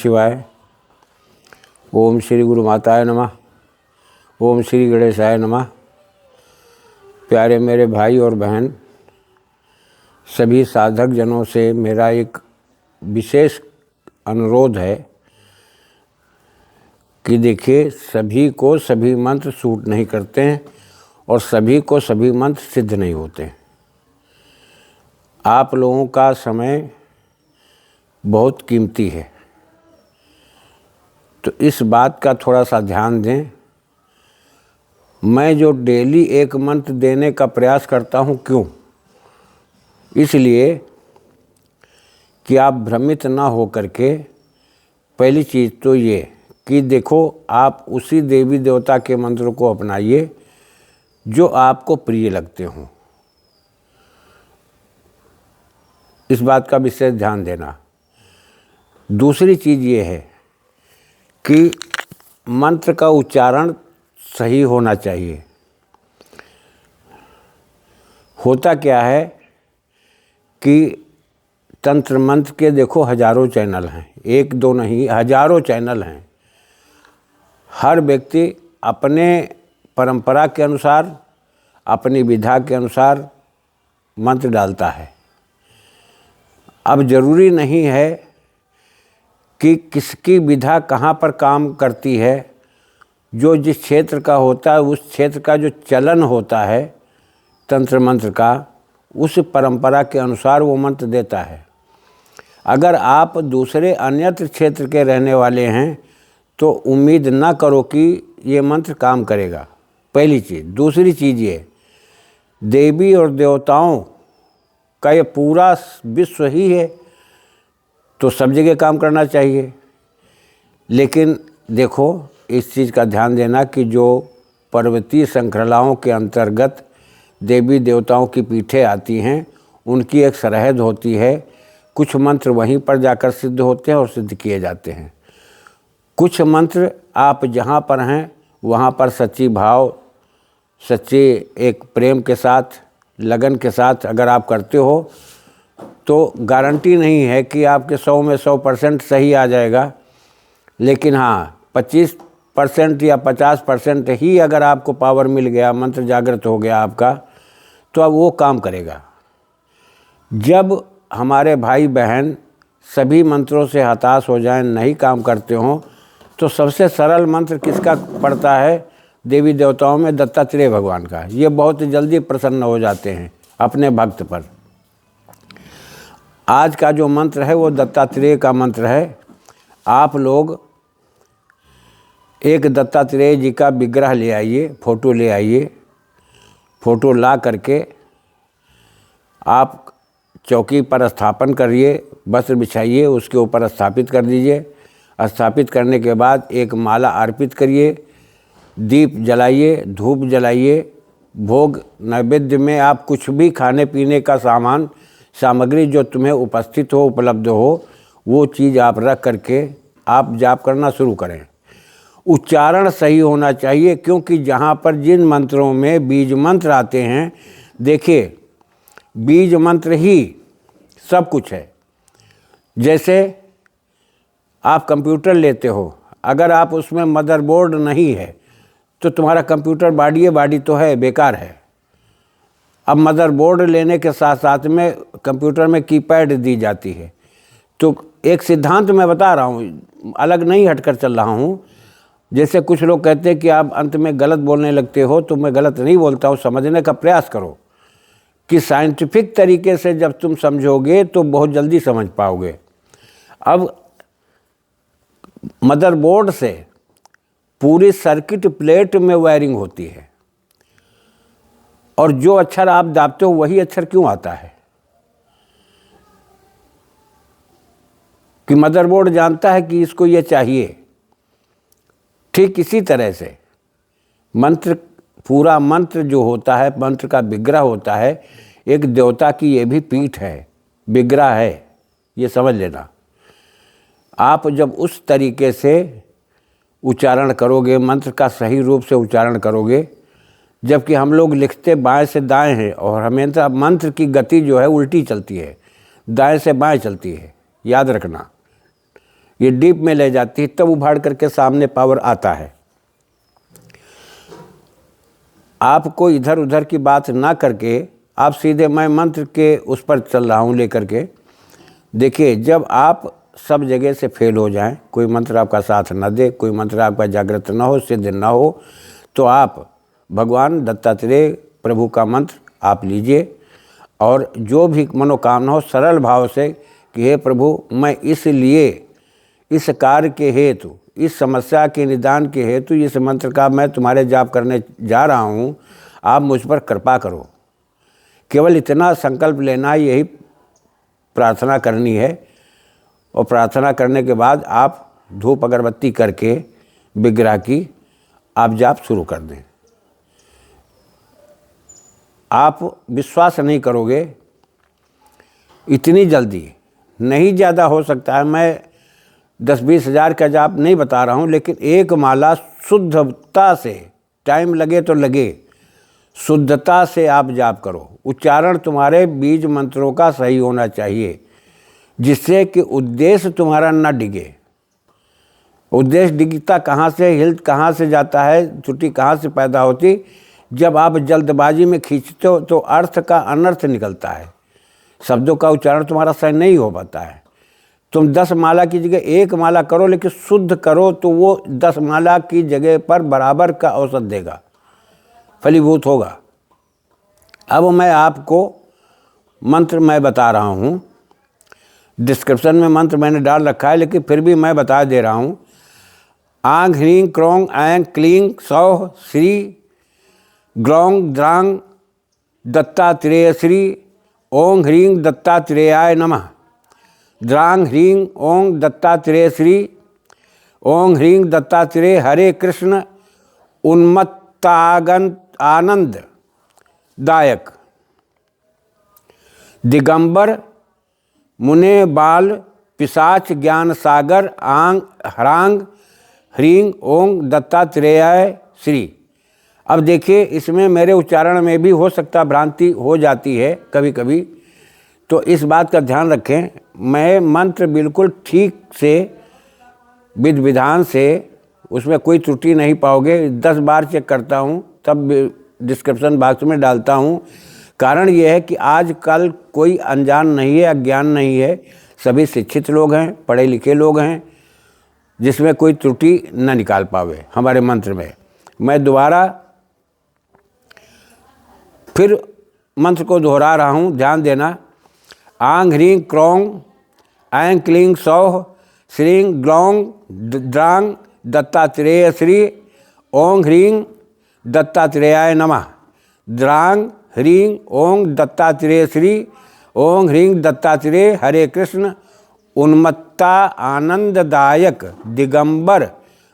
शिवाय। ओम श्री गुरु माताय नमः। ओम श्री गणेशाय नमः। प्यारे मेरे भाई और बहन, सभी साधक जनों से मेरा एक विशेष अनुरोध है कि देखिए, सभी को सभी मंत्र सूट नहीं करते हैं और सभी को सभी मंत्र सिद्ध नहीं होते। आप लोगों का समय बहुत कीमती है, तो इस बात का थोड़ा सा ध्यान दें। मैं जो डेली एक मंत्र देने का प्रयास करता हूँ, क्यों? इसलिए कि आप भ्रमित ना हो करके, पहली चीज़ तो ये कि देखो, आप उसी देवी देवता के मंत्र को अपनाइए जो आपको प्रिय लगते हों। इस बात का विशेष ध्यान देना। दूसरी चीज़ ये है कि मंत्र का उच्चारण सही होना चाहिए। होता क्या है कि तंत्र मंत्र के देखो हजारों चैनल हैं, एक दो नहीं, हजारों चैनल हैं। हर व्यक्ति अपने परंपरा के अनुसार, अपनी विधा के अनुसार मंत्र डालता है। अब जरूरी नहीं है कि किसकी विधा कहाँ पर काम करती है। जो जिस क्षेत्र का होता है, उस क्षेत्र का जो चलन होता है तंत्र मंत्र का, उस परंपरा के अनुसार वो मंत्र देता है। अगर आप दूसरे अन्यत्र क्षेत्र के रहने वाले हैं तो उम्मीद ना करो कि ये मंत्र काम करेगा, पहली चीज़। दूसरी चीज़ ये, देवी और देवताओं का ये पूरा विश्व ही है, तो सब जगह काम करना चाहिए। लेकिन देखो, इस चीज़ का ध्यान देना कि जो पर्वतीय श्रृंखलाओं के अंतर्गत देवी देवताओं की पीठें आती हैं, उनकी एक सरहद होती है। कुछ मंत्र वहीं पर जाकर सिद्ध होते हैं और सिद्ध किए जाते हैं। कुछ मंत्र आप जहाँ पर हैं वहाँ पर सच्ची भाव, सच्चे एक प्रेम के साथ, लगन के साथ अगर आप करते हो तो गारंटी नहीं है कि आपके 100 में 100% सही आ जाएगा। लेकिन हाँ, 25% या 50% ही अगर आपको पावर मिल गया, मंत्र जागृत हो गया आपका, तो अब वो काम करेगा। जब हमारे भाई बहन सभी मंत्रों से हताश हो जाएं, नहीं काम करते हों, तो सबसे सरल मंत्र किसका पड़ता है? देवी देवताओं में दत्तात्रेय भगवान का। ये बहुत जल्दी प्रसन्न हो जाते हैं अपने भक्त पर। आज का जो मंत्र है वो दत्तात्रेय का मंत्र है। आप लोग एक दत्तात्रेय जी का विग्रह ले आइए, फ़ोटो ले आइए। फ़ोटो ला करके आप चौकी पर स्थापन करिए, वस्त्र बिछाइए, उसके ऊपर स्थापित कर दीजिए। स्थापित करने के बाद एक माला अर्पित करिए, दीप जलाइए, धूप जलाइए। भोग नैवेद्य में आप कुछ भी खाने पीने का सामग्री जो तुम्हें उपस्थित हो, उपलब्ध हो, वो चीज़ आप रख करके आप जाप करना शुरू करें। उच्चारण सही होना चाहिए, क्योंकि जहाँ पर जिन मंत्रों में बीज मंत्र आते हैं, देखिए, बीज मंत्र ही सब कुछ है। जैसे आप कंप्यूटर लेते हो, अगर आप उसमें मदरबोर्ड नहीं है तो तुम्हारा कंप्यूटर बॉडी तो है, बेकार है। अब मदरबोर्ड लेने के साथ साथ में कंप्यूटर में कीपैड दी जाती है। तो एक सिद्धांत मैं बता रहा हूँ, अलग नहीं हटकर चल रहा हूँ। जैसे कुछ लोग कहते हैं कि आप अंत में गलत बोलने लगते हो, तो मैं गलत नहीं बोलता हूँ। समझने का प्रयास करो कि साइंटिफिक तरीके से जब तुम समझोगे तो बहुत जल्दी समझ पाओगे। अब मदरबोर्ड से पूरी सर्किट प्लेट में वायरिंग होती है, और जो अक्षर आप दाबते हो वही अक्षर क्यों आता है? कि मदरबोर्ड जानता है कि इसको ये चाहिए। ठीक इसी तरह से मंत्र, पूरा मंत्र जो होता है, मंत्र का विग्रह होता है, एक देवता की ये भी पीठ है, विग्रह है, ये समझ लेना। आप जब उस तरीके से उच्चारण करोगे, मंत्र का सही रूप से उच्चारण करोगे, जबकि हम लोग लिखते बाएं से दाएं हैं और हमेशा मंत्र की गति जो है उल्टी चलती है, दाएं से बाएं चलती है, याद रखना। ये डीप में ले जाती है, तब उभाड़ करके सामने पावर आता है। आपको इधर उधर की बात ना करके आप सीधे, मैं मंत्र के उस पर चल रहा हूँ लेकर के। देखिए, जब आप सब जगह से फेल हो जाएं, कोई मंत्र आपका साथ न दे, कोई मंत्र आपका जागृत न हो, सिद्ध न हो, तो आप भगवान दत्तात्रेय प्रभु का मंत्र आप लीजिए और जो भी मनोकामना हो सरल भाव से कि हे प्रभु, मैं इसलिए इस कार्य के हेतु, इस समस्या के निदान के हेतु इस मंत्र का मैं तुम्हारे जाप करने जा रहा हूँ, आप मुझ पर कृपा करो। केवल इतना संकल्प लेना, यही प्रार्थना करनी है। और प्रार्थना करने के बाद आप धूप अगरबत्ती करके विग्रह की आप जाप शुरू कर दें। आप विश्वास नहीं करोगे, इतनी जल्दी नहीं, ज़्यादा हो सकता है, मैं 10-20 हज़ार का जाप नहीं बता रहा हूँ, लेकिन एक माला शुद्धता से, टाइम लगे तो लगे, शुद्धता से आप जाप करो। उच्चारण तुम्हारे बीज मंत्रों का सही होना चाहिए, जिससे कि उद्देश्य तुम्हारा ना डिगे। उद्देश्य डिगता कहाँ से, हिल कहाँ से जाता है, त्रुटि कहाँ से पैदा होती, जब आप जल्दबाजी में खींचते हो तो अर्थ का अनर्थ निकलता है, शब्दों का उच्चारण तुम्हारा सही नहीं हो पाता है। तुम 10 माला की जगह 1 माला करो, लेकिन शुद्ध करो, तो वो 10 माला की जगह पर बराबर का औसत देगा, फलीभूत होगा। अब मैं आपको मंत्र मैं बता रहा हूँ, डिस्क्रिप्शन में मंत्र मैंने डाल रखा है, लेकिन फिर भी मैं बता दे रहा हूँ। आंग ह्रीं क्रोंग ऐं क्लीं सौः श्री ग्लौं द्रांग दत्तात्रेय श्री ओं ह्रीं दत्तात्रेयाय नमः। द्रांग ह्रीं ओं दत्तात्रेय श्री ओं ह्रीं दत्तात्रेय हरे कृष्ण उन्मत्तागंत आनंद दायक। दिगंबर मुने बाल पिशाच ज्ञान सागर आंग हरांग ह्रीं ओं दत्तात्रेयाय श्री। अब देखिए, इसमें मेरे उच्चारण में भी हो सकता भ्रांति हो जाती है कभी कभी, तो इस बात का ध्यान रखें। मैं मंत्र बिल्कुल ठीक से विधि विधान से, उसमें कोई त्रुटि नहीं पाओगे। 10 बार चेक करता हूँ, तब डिस्क्रिप्शन बॉक्स में डालता हूँ। कारण यह है कि आजकल कोई अनजान नहीं है, अज्ञान नहीं है, सभी शिक्षित लोग हैं, पढ़े लिखे लोग हैं, जिसमें कोई त्रुटि न निकाल पावे हमारे मंत्र में। मैं दोबारा फिर मंत्र को दोहरा रहा हूँ, ध्यान देना। आंग ह्रीं क्रोंग ऐं क्लीं सौः श्रीं ग्लौं द्रांग दत्तात्रेय श्री ओं ह्रीं दत्तात्रेयाय नमः। द्रांग ह्रीं ओं दत्तात्रेय श्री ओं ह्रीं दत्तात्रेय हरे कृष्ण उन्मत्ता आनंददायक। दिगंबर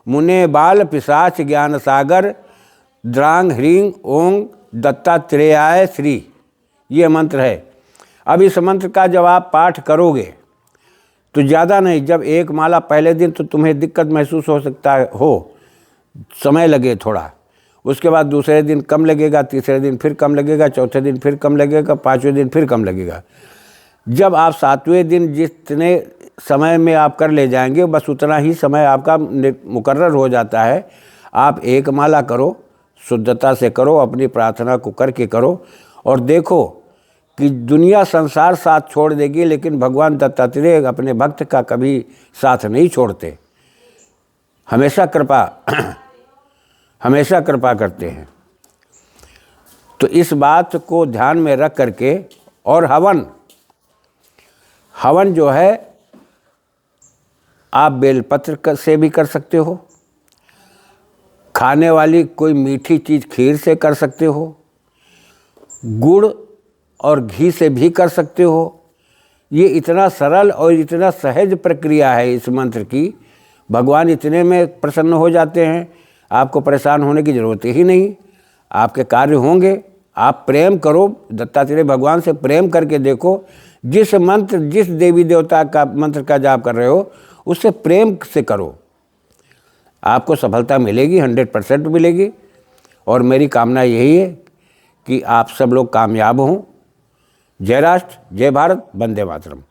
मुने बाल पिशाच ज्ञान सागर द्रांग ह्रीं ओं दत्तात्रेयाय श्री। ये मंत्र है। अब इस मंत्र का जब आप पाठ करोगे तो ज़्यादा नहीं, जब 1 माला पहले दिन तो तुम्हें दिक्कत महसूस हो सकता हो, समय लगे थोड़ा, उसके बाद दूसरे दिन कम लगेगा, तीसरे दिन फिर कम लगेगा, चौथे दिन फिर कम लगेगा, 5वें दिन फिर कम लगेगा। जब आप 7वें दिन जितने समय में आप कर ले जाएंगे, बस उतना ही समय आपका मुकर्रर हो जाता है। आप 1 माला करो, शुद्धता से करो, अपनी प्रार्थना को करके करो, और देखो कि दुनिया संसार साथ छोड़ देगी, लेकिन भगवान दत्तात्रेय अपने भक्त का कभी साथ नहीं छोड़ते, हमेशा कृपा करते हैं। तो इस बात को ध्यान में रख करके, और हवन जो है आप बेलपत्र से भी कर सकते हो, खाने वाली कोई मीठी चीज़ खीर से कर सकते हो, गुड़ और घी से भी कर सकते हो। ये इतना सरल और इतना सहज प्रक्रिया है इस मंत्र की, भगवान इतने में प्रसन्न हो जाते हैं, आपको परेशान होने की ज़रूरत ही नहीं, आपके कार्य होंगे। आप प्रेम करो, दत्तात्रेय भगवान से प्रेम करके देखो। जिस मंत्र, जिस देवी देवता का मंत्र का जाप कर रहे हो, उससे प्रेम से करो, आपको सफलता मिलेगी, 100% मिलेगी। और मेरी कामना यही है कि आप सब लोग कामयाब हों। जय राष्ट्र, जय भारत, वंदे मातरम।